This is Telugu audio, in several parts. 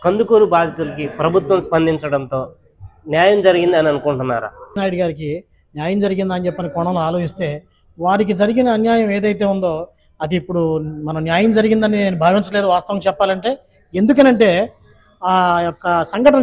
కందుకూరు బాధితులకి ప్రభుత్వం స్పందించడంతో న్యాయం జరిగిందని అనుకుంటున్నారా? నాయుడు గారికి న్యాయం జరిగిందని చెప్పని కోణంలో ఆలోచిస్తే వారికి జరిగిన అన్యాయం ఏదైతే ఉందో అది ఇప్పుడు మనం న్యాయం జరిగిందని నేను భావించలేదు వాస్తవం చెప్పాలంటే. ఎందుకనంటే ఆ యొక్క ఘటన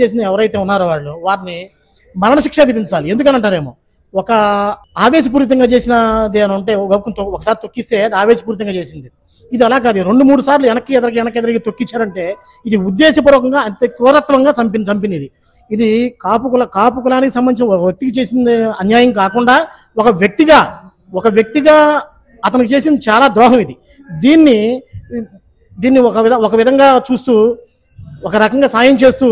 చేసిన ఎవరైతే ఉన్నారో వారిని మరణశిక్ష విధించాలి. ఎందుకనంటారేమో, ఒక ఆవేశపూరితంగా చేసినది అని ఉంటే ఒకసారి తొక్కిస్తే అది ఆవేశపూరితంగా చేసింది. ఇది అలా కాదు, 2-3 సార్లు వెనక్కి ఎదరికి తొక్కించారంటే ఇది ఉద్దేశపూర్వకంగా అంతే క్రూరత్వంగా చంపినది. ఇది కాపు కులానికి సంబంధించిన ఒక వ్యక్తికి చేసిన అన్యాయం కాకుండా ఒక వ్యక్తిగా అతనికి చేసిన చాలా ద్రోహం ఇది. దీన్ని ఒక విధంగా చూస్తూ ఒక రకంగా సాయం చేస్తూ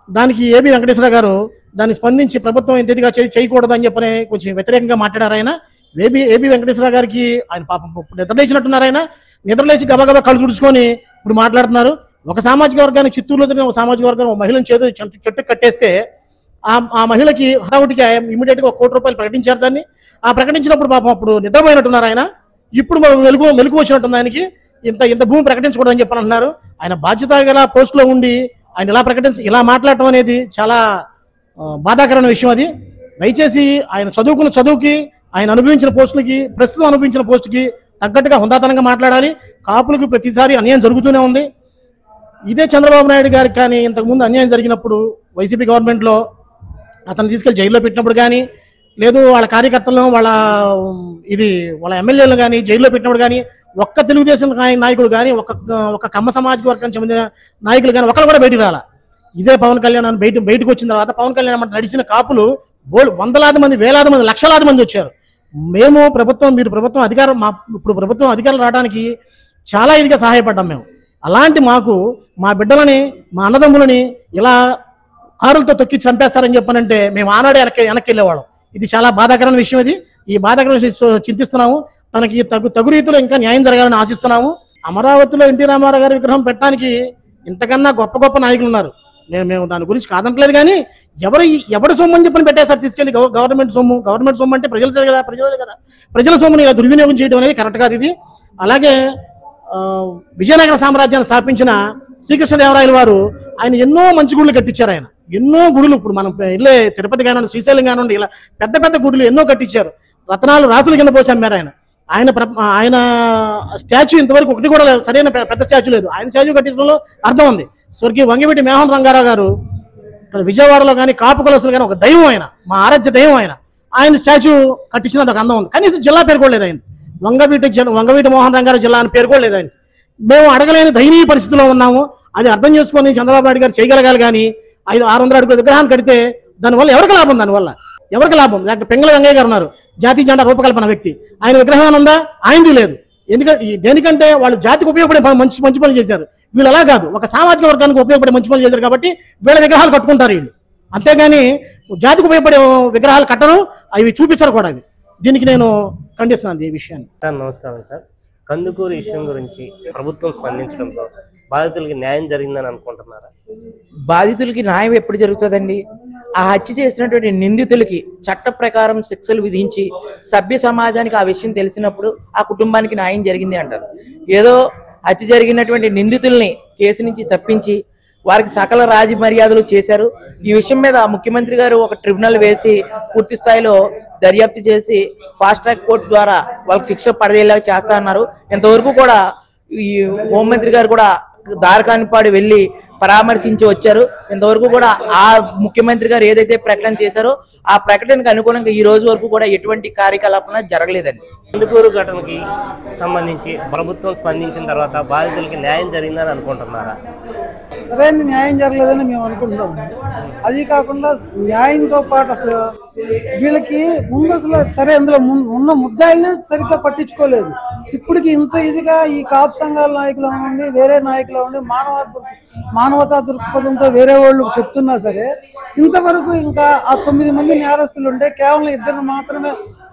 దానికి ఏబి వెంకటేశ్వర గారు దాన్ని స్పందించి ప్రభుత్వం ఇంతగా చేయకూడదు అని చెప్పని కొంచెం వ్యతిరేకంగా మాట్లాడారు. ఆయన ఏబి వెంకటేశ్వర గారికి ఆయన పాపం నిద్రలేచినట్టున్నారు. ఆయన నిద్రలేచి గబగబా కళ్ళు తుడుచుకొని ఇప్పుడు మాట్లాడుతున్నారు. ఒక సామాజిక వర్గానికి, చిత్తూరులో జరిగిన ఒక సామాజిక వర్గాన్ని ఒక మహిళను చెట్టు కట్టేస్తే ఆ మహిళకి హఠావుటిగా ఇమీడియట్గా 1 కోటి రూపాయలు ప్రకటించారు. దాన్ని ప్రకటించినప్పుడు పాపం అప్పుడు నిద్రపోయినట్టున్నారు ఆయన. ఇప్పుడు మెలకు వచ్చినట్టుంది ఆయనకి. ఇంత భూమి ప్రకటించకూడదని చెప్పని అంటున్నారు. ఆయన బాధ్యత గల పోస్టులో ఉండి ఆయన ఇలా మాట్లాడటం అనేది చాలా బాధాకరమైన విషయం. అది దయచేసి ఆయన చదువుకున్న చదువుకి, ఆయన అనుభవించిన పోస్టులకి, ప్రస్తుతం అనుభవించిన పోస్టుకి తగ్గట్టుగా హుందాతనంగా మాట్లాడాలి. కాపులకు ప్రతిసారి అన్యాయం జరుగుతూనే ఉంది. ఇదే చంద్రబాబు నాయుడు గారికి కానీ ఇంతకుముందు అన్యాయం జరిగినప్పుడు వైసీపీ గవర్నమెంట్లో అతను తీసుకెళ్లి జైల్లో పెట్టినప్పుడు కానీ, లేదు వాళ్ళ కార్యకర్తలను వాళ్ళ ఎమ్మెల్యేలు కానీ జైల్లో పెట్టినప్పుడు కానీ ఒక్క తెలుగుదేశం నాయకుడు కానీ ఒక కమ్మ సామాజిక వర్గానికి చెందిన నాయకులు కానీ ఒకరు కూడా బయటికి రాలా. ఇదే పవన్ కళ్యాణ్ బయటకు వచ్చిన తర్వాత పవన్ కళ్యాణ్ నడిచిన కాపులు వందలాది మంది, వేలాది మంది, లక్షలాది మంది వచ్చారు. మీరు ప్రభుత్వం అధికారులు రావడానికి చాలా ఇదిగా సహాయపడ్డాం మేము. అలాంటి మా బిడ్డలని, మా అన్నదమ్ములని ఇలా కారులతో తొక్కి చంపేస్తారని చెప్పనంటే మేము ఆనాడే వెనక్కి వెళ్ళేవాళ్ళం. ఇది చాలా బాధాకరమైన విషయం. ఈ బాధాకరమైన విషయం చింతిస్తున్నాము. తనకి తగు రీతిలో ఇంకా న్యాయం జరగాలని ఆశిస్తున్నాము. అమరావతిలో ఎన్టీ రామారావు గారి విగ్రహం పెట్టడానికి ఇంతకన్నా గొప్ప నాయకులు ఉన్నారు. మేము దాని గురించి కాదంటలేదు. కానీ ఎవరి సొమ్ము అని చెప్పని పెట్టేసారి తీసుకెళ్ళి గవర్నమెంట్ సొమ్ము అంటే ప్రజలదే కదా. ప్రజల సొమ్ముని ఇలా దుర్వినియోగం చేయడం అనేది కరెక్ట్ కాదు ఇది. అలాగే విజయనగర సామ్రాజ్యాన్ని స్థాపించిన శ్రీకృష్ణదేవరాయలు వారు ఆయన ఎన్నో మంచి గుడులు కట్టించారు. ఆయన ఎన్నో గుడులు, ఇప్పుడు మనం వెళ్ళే తిరుపతి కానివ్వండి, శ్రీశైలం కానివ్వండి, ఇలా పెద్ద గుడులు ఎన్నో కట్టించారు. రత్నాలు రాసుల కింద పోసి అమ్మారు. ఆయన స్టాచ్యూ ఇంతవరకు ఒకటి కూడా సరైన పెద్ద స్టాచ్యూ లేదు. ఆయన స్టాచ్యూ కట్టించడంలో అర్థం ఉంది. స్వర్గీయ వంగవీటి మోహన్ రంగారావు గారు ఇక్కడ విజయవాడలో కానీ కాపు కులస్తులు కానీ ఒక దైవం, ఆయన మా ఆరాధ్య దైవం. ఆయన స్టాచ్యూ కట్టించినది ఒక అందం ఉంది. కనీసం జిల్లా పేరు కూడా లేదు. ఆయన వంగవీటి మోహన్ రంగారావు జిల్లా అని పేరు కూడా లేదు. ఆయన మేము అడగలేని దయనీయ పరిస్థితిలో ఉన్నాము. అది అర్థం చేసుకొని చంద్రబాబు నాయుడు గారు చేయగలగాలి. కానీ 500-600 అడుగుల విగ్రహాన్ని కడితే దానివల్ల ఎవరికి లాభం? డాక్టర్ పెంగళ వెంగయ్య గారు ఉన్నారు, జాతీయ జెండా రూపకల్పన వ్యక్తి. ఆయన విగ్రహం ఉందా? ఆయనది లేదు. దేనికంటే వాళ్ళు జాతికి ఉపయోగపడే మంచి పనులు చేశారు. వీళ్ళు అలా కాదు, ఒక సామాజిక వర్గానికి ఉపయోగపడే మంచి పనులు చేశారు కాబట్టి వీళ్ళ విగ్రహాలు కట్టుకుంటారు వీళ్ళు. అంతేగాని జాతికి ఉపయోగపడే విగ్రహాలు కట్టరు, అవి చూపించరు కూడా. దీనికి నేను ఖండిస్తున్నాను ఈ విషయాన్ని. నమస్కారం సార్. కందుకూరు విషయం గురించి ప్రభుత్వం స్పందించడంతో బాధితులకి న్యాయం జరిగిందని అనుకుంటున్నారా? బాధితులకి న్యాయం ఎప్పుడు జరుగుతుందండి? ఆ హత్య చేసినటువంటి నిందితులకి చట్ట ప్రకారం శిక్షలు విధించి సభ్య సమాజానికి ఆ విషయం తెలిసినప్పుడు ఆ కుటుంబానికి న్యాయం జరిగింది అంటారు. ఏదో హత్య జరిగినటువంటి నిందితుల్ని కేసు నుంచి తప్పించి వారికి సకల రాజ మర్యాదలు చేశారు. ఈ విషయం మీద ముఖ్యమంత్రి గారు ఒక ట్రిబ్యునల్ వేసి పూర్తి స్థాయిలో దర్యాప్తు చేసి ఫాస్ట్ ట్రాక్ కోర్టు ద్వారా వాళ్ళకి శిక్ష పడేలాగా చేస్తా అన్నారు. ఇంతవరకు కూడా ఈ హోంమంత్రి గారు కూడా దారకానిపాడు వెళ్ళి పరామర్శించి వచ్చారు. ఇంతవరకు కూడా ఆ ముఖ్యమంత్రి గారు ఏదైతే ప్రకటన చేశారో ఆ ప్రకటనకు అనుగుణంగా ఈ రోజు వరకు కూడా ఎటువంటి కార్యకలాపన జరగలేదండి. కందుకూరు ఘటనకి సంబంధించి ప్రభుత్వం స్పందించిన తర్వాత బాధితులకి న్యాయం జరిగిందని అనుకుంటున్నారా? సరైన న్యాయం జరగలేదని మేము అనుకుంటున్నాం. అది కాకుండా న్యాయంతో పాటు అసలు వీళ్ళకి ముందు అసలు సరే అందులో ఉన్న ముద్దాయిల్ని సరిగ్గా పట్టించుకోలేదు. ఇప్పటికి ఇంత ఇదిగా ఈ కాపు సంఘాల నాయకులు ఉండి వేరే నాయకులు ఉండి మానవతా దృక్పథంతో వేరే వాళ్ళు చెప్తున్నా సరే ఇంతవరకు ఇంకా ఆ 9 మంది నేరస్తులు ఉంటే కేవలం 2 మాత్రమే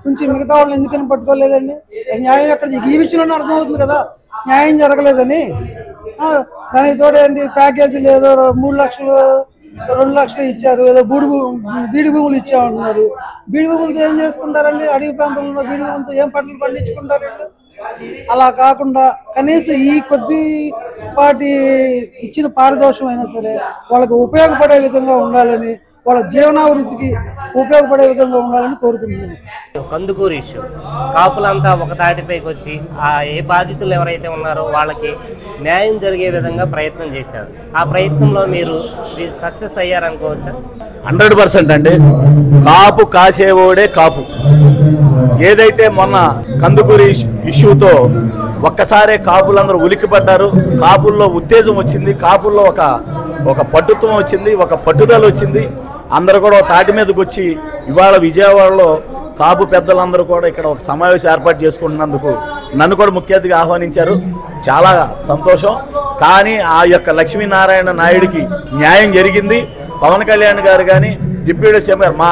ఉంచి మిగతా వాళ్ళని ఎందుకని పట్టుకోలేదండి? న్యాయం ఎక్కడ? ఈ విషయంలోనే అర్థమవుతుంది కదా న్యాయం జరగలేదని. దానికి తోడేంటి ప్యాకేజీలు ఏదో 3 లక్షలు 2 లక్షలు ఇచ్చారు, ఏదో బీడి భూములు ఇచ్చామంటున్నారు. బీడి భూములతో ఏం చేసుకుంటారండి? అడవి ప్రాంతంలో ఉన్న బీడి భూములతో ఏం పంటలు పండించుకుంటారు వీళ్ళు? అలా కాకుండా కనీసం ఈ కొద్ది చిన్నపాటి ఇచ్చిన పారితోషం అయినా సరే వాళ్ళకి ఉపయోగపడే విధంగా ఉండాలని, వాళ్ళ జీవనాభివృద్ధికి ఉపయోగపడే విధంగా ఉండాలని కోరుకుంటున్నాను. కందుకూరు ఇష్యూ కాపులంతా ఒక తాటిపైకి వచ్చి ఏ బాధితులు ఎవరైతే ఉన్నారో వాళ్ళకి న్యాయం జరిగే విధంగా ప్రయత్నం చేశారు. ఆ ప్రయత్నంలో మీరు సక్సెస్ అయ్యారనుకోవచ్చా? 100% అండి. కాపు కాసేవాడే కాపు. ఏదైతే మొన్న కందుకూరు ఇష్యూతో ఒక్కసారే కాపులందరూ ఉలిక్కిపడ్డారు, కాపుల్లో ఉత్తేజం వచ్చింది, కాపుల్లో ఒక పట్టుత్వం వచ్చింది, ఒక పట్టుదల వచ్చింది. అందరూ కూడా తాటి మీదకి వచ్చి ఇవాళ విజయవాడలో కాపు పెద్దలందరూ కూడా ఇక్కడ ఒక సమావేశం ఏర్పాటు చేసుకుంటున్నందుకు నన్ను కూడా ముఖ్య అతిథిగా ఆహ్వానించారు. చాలా సంతోషం. కానీ ఆ యొక్క లక్ష్మీనారాయణ నాయుడికి న్యాయం జరిగింది. పవన్ కళ్యాణ్ గారు కానీ డిప్యూటీ సీఎం మా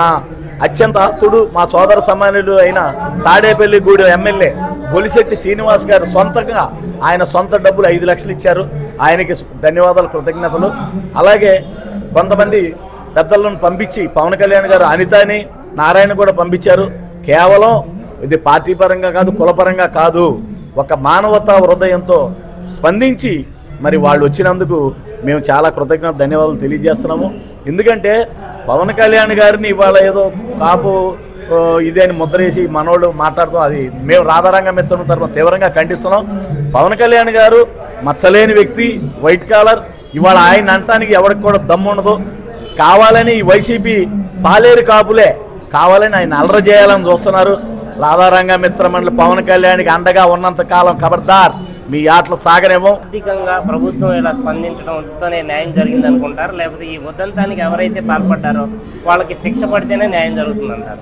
అత్యంత ఆప్తుడు, మా సోదర సమానులు అయిన తాడేపల్లిగూడెం ఎమ్మెల్యే బొలిశెట్టి శ్రీనివాస్ గారు సొంతంగా ఆయన సొంత డబ్బులు 5 లక్షలు ఇచ్చారు. ఆయనకి ధన్యవాదాలు, కృతజ్ఞతలు. అలాగే కొంతమంది పెద్దలను పంపించి పవన్ కళ్యాణ్ గారు అనితని నారాయణ కూడా పంపించారు. కేవలం ఇది పార్టీ పరంగా కాదు, కులపరంగా కాదు, ఒక మానవతా హృదయంతో స్పందించి మరి వాళ్ళు వచ్చినందుకు మేము చాలా కృతజ్ఞత ధన్యవాదాలు తెలియజేస్తున్నాము. ఎందుకంటే పవన్ కళ్యాణ్ గారిని ఇవాళ ఏదో కాపు ఇదేని ముద్రేసి మనోళ్ళు మాట్లాడుతాం, అది మేము రాధారంగ మిత్రుల తరఫున తీవ్రంగా ఖండిస్తున్నాం. పవన్ కళ్యాణ్ గారు మచ్చలేని వ్యక్తి, వైట్ కాలర్. ఇవాళ ఆయన అంటానికి ఎవరికి కూడా దమ్ము ఉండదు. కావాలని వైసీపీ పాలేరు కాపులే కావాలని ఆయన అలర చేయాలని చూస్తున్నారు. రాధారంగ మిత్ర మండలి పవన్ కళ్యాణ్కి అండగా ఉన్నంత కాలం ఖబర్దార్ మీ ఆటలు సాగనేమో. ఆర్థికంగా ప్రభుత్వం ఇలా స్పందించడంతోనే న్యాయం జరిగింది అనుకుంటారు, లేకపోతే ఈ ఉదంతానికి ఎవరైతే పాల్పడ్డారో వాళ్ళకి శిక్ష పడితేనే న్యాయం జరుగుతుందంటారు?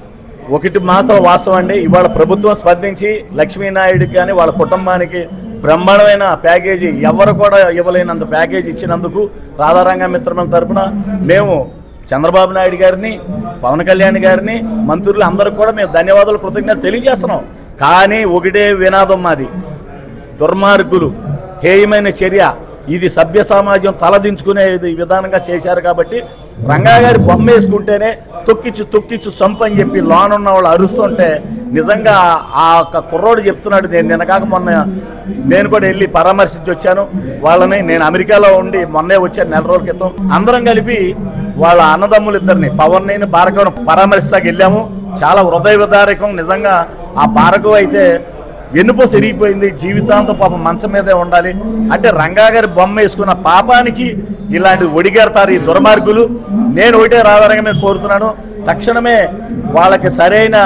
ఒకటి మాత్రం వాస్తవం అండి. ఇవాళ ప్రభుత్వం స్పందించి లక్ష్మీనాయుడికి కానీ వాళ్ళ కుటుంబానికి బ్రహ్మాండమైన ప్యాకేజీ, ఎవరు కూడా ఇవ్వలేనంత ప్యాకేజీ ఇచ్చినందుకు రాధారంగ మిత్రమం తరఫున మేము చంద్రబాబు నాయుడు గారిని, పవన్ కళ్యాణ్ గారిని, మంత్రులు అందరూ కూడా మేము ధన్యవాదాలు, కృతజ్ఞతలు తెలియజేస్తున్నాం. కానీ ఒకటే వినాదం మాది, దుర్మార్గులు హేయమైన చర్య, ఇది సభ్య సమాజం తలదించుకునే విధానంగా చేశారు. కాబట్టి రంగా గారి బొమ్మ వేసుకుంటేనే తొక్కిచ్చు సంపని చెప్పి లోన్ ఉన్న వాళ్ళు అరుస్తుంటే నిజంగా ఆ కుర్రోడు చెప్తున్నాడు. నేను నిన్నగాక మొన్న నేను కూడా వెళ్ళి పరామర్శించి వచ్చాను వాళ్ళని. నేను అమెరికాలో ఉండి మొన్నే వచ్చాను 4 రోజుల క్రితం. అందరం కలిపి వాళ్ళ అన్నదమ్ములు ఇద్దరిని, పవన్ నేను భార్గవను పరామర్శిస్తాకి వెళ్ళాము. చాలా హృదయ విదారకం నిజంగా. ఆ భార్గవ అయితే వెన్నుపో సిరిగిపోయింది, జీవితాంతం పాపం మంచం మీదే ఉండాలి. అంటే రంగా గారి బొమ్మ వేసుకున్న పాపానికి ఇలాంటి ఒడిగేరతారు ఈ దుర్మార్గులు. నేను ఒకటే రాధారంగా మీద కోరుతున్నాను, తక్షణమే వాళ్ళకి సరైన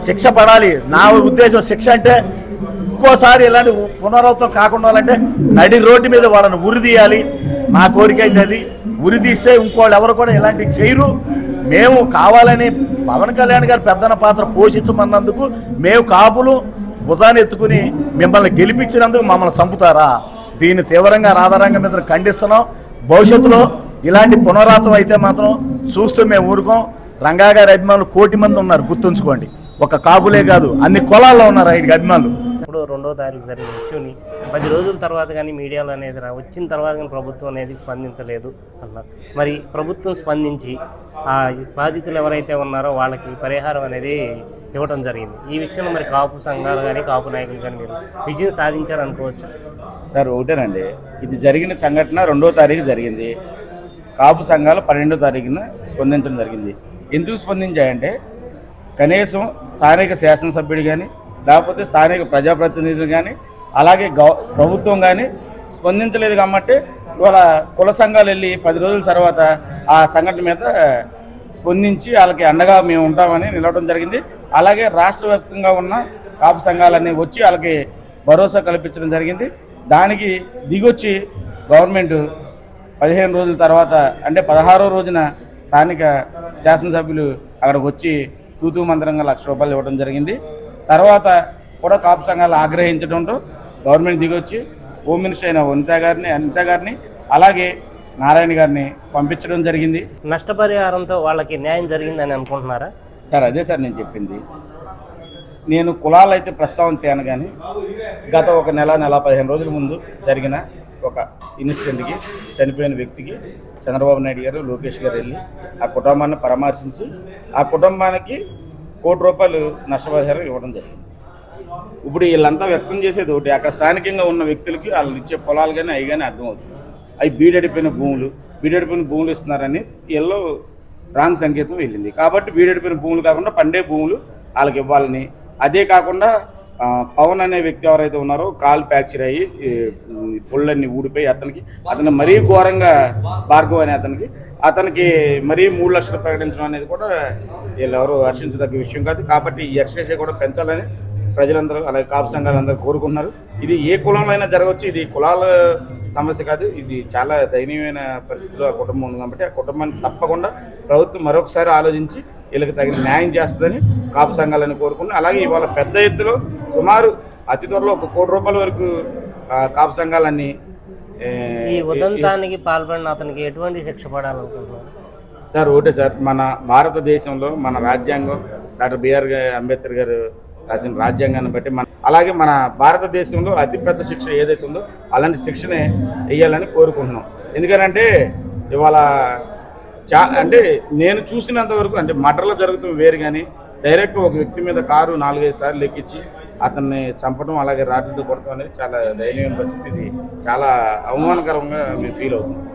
శిక్ష పడాలి. నా ఉద్దేశం శిక్ష అంటే ఇంకోసారి ఇలాంటి పునరావృతం కాకుండా అంటే నడి రోడ్డు మీద వాళ్ళని ఉరిదీయాలి. నా కోరిక అయితే అది. ఉరిదీస్తే ఇంకోళ్ళు ఎవరు కూడా ఇలాంటివి చేయరు. మేము కావాలని పవన్ కళ్యాణ్ గారు పెద్దన పాత్ర పోషించమన్నందుకు మేము కాపులు భుజాన్ని ఎత్తుకుని మిమ్మల్ని గెలిపించినందుకు మమ్మల్ని చంపుతారా? దీన్ని తీవ్రంగా రాధారంగ మీద ఖండిస్తున్నాం. భవిష్యత్తులో ఇలాంటి పునరావృతం అయితే మాత్రం చూస్తూ మేము ఊరుకోం. రంగా గారి అభిమానులు 1 కోటి మంది ఉన్నారు, గుర్తుంచుకోండి. ఒక కాపులే కాదు, అన్ని కులాల్లో ఉన్నారు ఆయనకి అభిమానులు. ఇప్పుడు 2వ తారీఖు జరిగిన ఇష్యూని 10 రోజుల తర్వాత కానీ మీడియాలో అనేది వచ్చిన తర్వాత కానీ ప్రభుత్వం అనేది స్పందించలేదు అన్నారు. మరి ప్రభుత్వం స్పందించి ఆ బాధితులు ఎవరైతే ఉన్నారో వాళ్ళకి పరిహారం అనేది ఇవ్వడం జరిగింది. ఈ విషయంలో మరి కాపు సంఘాలు కానీ కాపు నాయకులు కానీ మీరు విజయం సాధించారనుకోవచ్చు? సార్ ఒకటేనండి, ఇది జరిగిన సంఘటన 2వ తారీఖు జరిగింది. కాపు సంఘాలు 12వ తారీఖున స్పందించడం జరిగింది. ఎందుకు స్పందించాయంటే కనీసం స్థానిక శాసనసభ్యుడు కానీ లేకపోతే స్థానిక ప్రజాప్రతినిధులు కానీ అలాగే ప్రభుత్వం కానీ స్పందించలేదు. కాబట్టి ఇవాళ కుల సంఘాలు వెళ్ళి 10 రోజుల తర్వాత ఆ సంఘటన మీద స్పందించి వాళ్ళకి అండగా మేము ఉంటామని నిలవడం జరిగింది. అలాగే రాష్ట్ర వ్యాప్తంగా ఉన్న కాపు సంఘాలన్నీ వచ్చి వాళ్ళకి భరోసా కల్పించడం జరిగింది. దానికి దిగొచ్చి గవర్నమెంట్ 15 రోజుల తర్వాత అంటే 16వ రోజున స్థానిక శాసనసభ్యులు అక్కడికి వచ్చి తూతూ మంత్రంగా ₹1,00,000 ఇవ్వడం జరిగింది. తర్వాత కూడా కాపు సంఘాలు ఆగ్రహించడంతో గవర్నమెంట్ దిగొచ్చి హోమ్ మినిస్టర్ అయిన అనిత గారిని అలాగే నారాయణ గారిని పంపించడం జరిగింది. నష్టపరిహారంతో వాళ్ళకి న్యాయం జరిగిందని అనుకుంటున్నారా? సార్ అదే సార్ నేను చెప్పింది. నేను కులాలు అయితే ప్రస్తావన తేను, కానీ గత ఒక నెల 15 రోజుల ముందు జరిగిన ఒక ఇన్సిడెంట్కి చనిపోయిన వ్యక్తికి చంద్రబాబు నాయుడు గారు లోకేష్ గారు వెళ్ళి ఆ కుటుంబాన్ని పరామర్శించి ఆ కుటుంబానికి ₹1 కోటి నష్టపరిహారం ఇవ్వడం జరిగింది. ఇప్పుడు వీళ్ళంతా వ్యక్తం చేసేది ఒకటి, అక్కడ స్థానికంగా ఉన్న వ్యక్తులకి వాళ్ళు ఇచ్చే పొలాలు కానీ అవి కానీ అర్థమవుతుంది. అవి బీడెడిపోయిన భూములు ఇస్తున్నారని వీళ్ళు రాంగ్ సంకేతం వెళ్ళింది. కాబట్టి బీడెడిపోయిన భూములు కాకుండా పండే భూములు వాళ్ళకి ఇవ్వాలని, అదే కాకుండా పవన్ అనే వ్యక్తి ఎవరైతే ఉన్నారో కాలు ఫ్రాక్చర్ అయ్యి పొళ్ళన్నీ ఊడిపోయి అతను మరీ ఘోరంగా భార్గవ్ అనే అతనికి మరీ 3 లక్షలు ప్రకటించడం అనేది కూడా వీళ్ళెవరూ హర్షించదగ్గ విషయం కాదు. కాబట్టి ఈ ఎక్స్‌గ్రేషియా కూడా పెంచాలని ప్రజలందరూ అలాగే కాపు సంఘాలందరూ కోరుకుంటున్నారు. ఇది ఏ కులంలో అయినా జరగవచ్చు, ఇది కులాల సమస్య కాదు, ఇది చాలా దయనీయమైన పరిస్థితిలో ఆ కుటుంబం ఉంది. కాబట్టి ఆ కుటుంబానికి తప్పకుండా ప్రభుత్వం మరొకసారి ఆలోచించి వీళ్ళకి తగిన న్యాయం చేస్తుందని కాపు సంఘాలని కోరుకుంటున్నాను. అలాగే ఇవాళ పెద్ద ఎత్తులో సుమారు అతి త్వరలో 1 కోటి రూపాయల వరకు కాపు సంఘాలన్నీ ఈ ఉదంతానికి పాల్పడిన అతనికి ఎటువంటి శిక్ష పడాలనుకుంటున్నారు సార్? ఒకటే సార్, మన భారతదేశంలో మన రాజ్యాంగం డాక్టర్ బిఆర్ అంబేద్కర్ గారు రాసిన రాజ్యాంగాన్ని బట్టి అలాగే మన భారతదేశంలో అతిపెద్ద శిక్ష ఏదైతే ఉందో అలాంటి శిక్షనే వేయాలని కోరుకుంటున్నాం. ఎందుకంటే ఇవాళ అంటే నేను చూసినంత వరకు అంటే మర్డర్లో జరుగుతుంది వేరు, కానీ డైరెక్ట్ ఒక వ్యక్తి మీద కారు 4-5 సార్లు ఎక్కించి అతన్ని చంపడం అలాగే రాత్రితో కొడటం అనేది చాలా దయనీయమైన పరిస్థితి. ఇది చాలా అవమానకరంగా మేము ఫీల్ అవుతున్నాం.